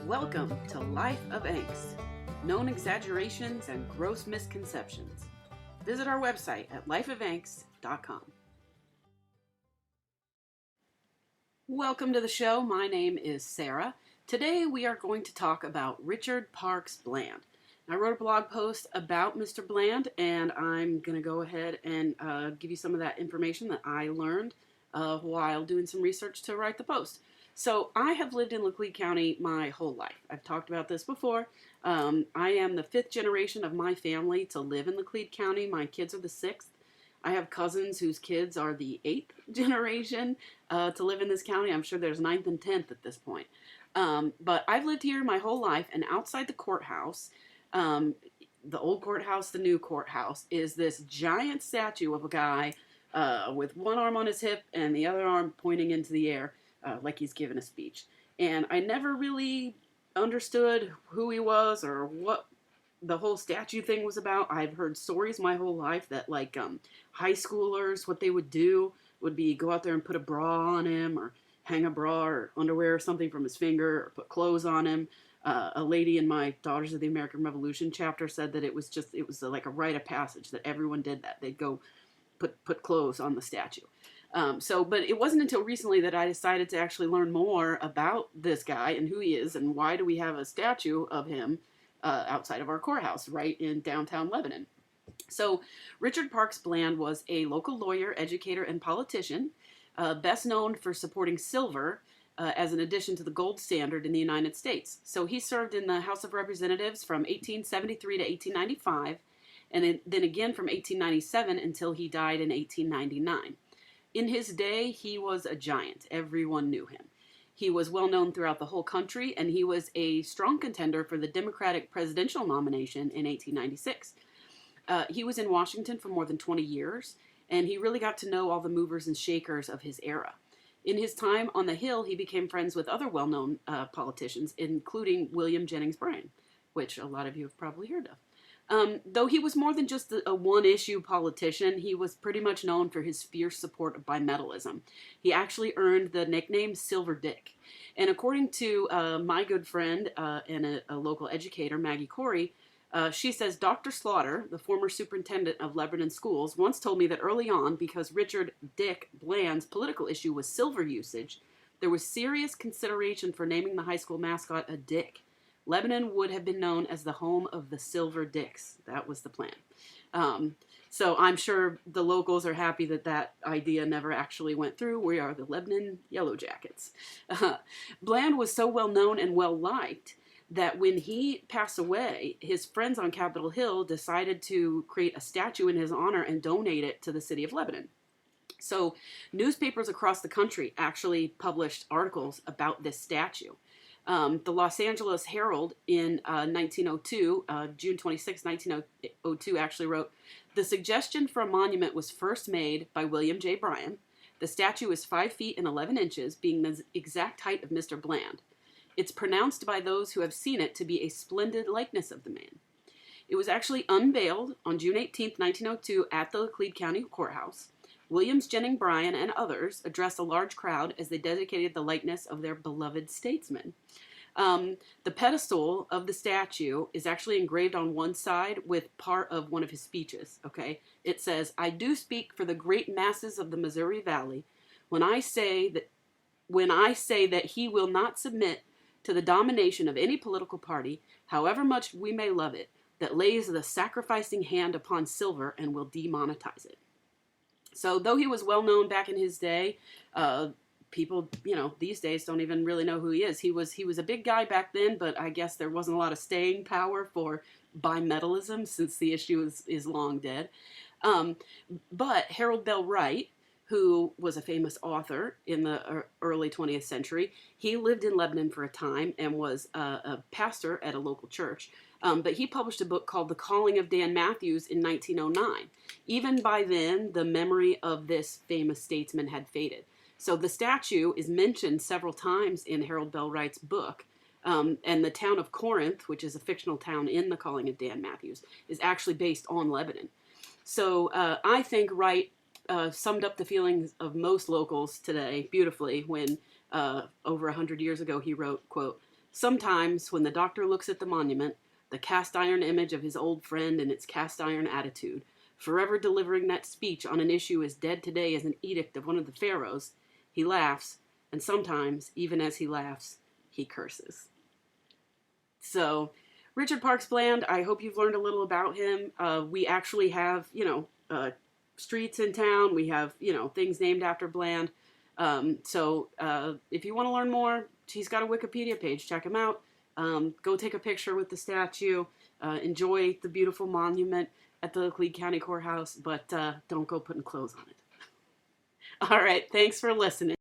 Welcome to Life of Angst, known exaggerations and gross misconceptions. Visit our website at lifeofangst.com. Welcome to the show. My name is Sarah. Today we are going to talk about Richard Parks Bland. I wrote a blog post about Mr. Bland, and I'm going to go ahead and give you some of that information that I learned while doing some research to write the post. So I have lived in Laclede County my whole life. I've talked about this before. I am the 5th generation of my family to live in Laclede County. My kids are the 6th. I have cousins whose kids are the 8th generation to live in this county. I'm sure there's 9th and 10th at this point. But I've lived here my whole life, and outside the courthouse, the old courthouse, the new courthouse, is this giant statue of a guy with one arm on his hip and the other arm pointing into the air like he's giving a speech. And I never really understood who he was or what the whole statue thing was about. I've heard stories my whole life that like high schoolers, what they would do would be go out there and put a bra on him or hang a bra or underwear or something from his finger or put clothes on him. A lady in my Daughters of the American Revolution chapter said that it was like a rite of passage that everyone did that. They'd go put clothes on the statue. But it wasn't until recently that I decided to actually learn more about this guy and who he is and why do we have a statue of him outside of our courthouse right in downtown Lebanon. So Richard Parks Bland was a local lawyer, educator, and politician, best known for supporting silver as an addition to the gold standard in the United States. So he served in the House of Representatives from 1873 to 1895, and then again from 1897 until he died in 1899. In his day, he was a giant. Everyone knew him. He was well known throughout the whole country, and he was a strong contender for the Democratic presidential nomination in 1896. He was in Washington for more than 20 years, and he really got to know all the movers and shakers of his era. In his time on the Hill, he became friends with other well-known politicians, including William Jennings Bryan, which a lot of you have probably heard of. Though he was more than just a one-issue politician, he was pretty much known for his fierce support of bimetallism. He actually earned the nickname Silver Dick. And according to my good friend and a local educator, Maggie Corey, she says, Dr. Slaughter, the former superintendent of Lebanon schools, once told me that early on, because Richard Dick Bland's political issue was silver usage, there was serious consideration for naming the high school mascot a dick. Lebanon would have been known as the home of the Silver Dicks. That was the plan. So I'm sure the locals are happy that that idea never actually went through. We are the Lebanon Yellow Jackets. Bland was so well known and well liked that when he passed away, his friends on Capitol Hill decided to create a statue in his honor and donate it to the city of Lebanon. So newspapers across the country actually published articles about this statue. The Los Angeles Herald in 1902, June 26, 1902, actually wrote, "The suggestion for a monument was first made by William J. Bryan. The statue is 5 feet and 11 inches, being the exact height of Mr. Bland. It's pronounced by those who have seen it to be a splendid likeness of the man." It was actually unveiled on June 18, 1902 at the Laclede County Courthouse. Williams Jennings Bryan and others addressed a large crowd as they dedicated the likeness of their beloved statesman. The pedestal of the statue is actually engraved on one side with part of one of his speeches, okay? It says, "I do speak for the great masses of the Missouri Valley when I say that he will not submit to the domination of any political party, however much we may love it, that lays the sacrificing hand upon silver and will demonetize it." So though he was well known back in his day, people, these days don't even really know who he is. He was a big guy back then, but I guess there wasn't a lot of staying power for bimetallism since the issue is long dead. But Harold Bell Wright, who was a famous author in the early 20th century, he lived in Lebanon for a time and was a pastor at a local church. But he published a book called The Calling of Dan Matthews in 1909. Even by then, the memory of this famous statesman had faded. So the statue is mentioned several times in Harold Bell Wright's book. And the town of Corinth, which is a fictional town in The Calling of Dan Matthews, is actually based on Lebanon. So I think Wright summed up the feelings of most locals today beautifully when over 100 years ago he wrote, quote, Sometimes, when the doctor looks at the monument, the cast iron image of his old friend and its cast iron attitude, forever delivering that speech on an issue as dead today as an edict of one of the pharaohs, he laughs, and sometimes, even as he laughs, he curses. So, Richard Parks Bland, I hope you've learned a little about him. We actually have, streets in town. We have, things named after Bland. So if you want to learn more, he's got a Wikipedia page. Check him out. Go take a picture with the statue. Enjoy the beautiful monument at the Laclede County Courthouse, but don't go putting clothes on it. All right. Thanks for listening.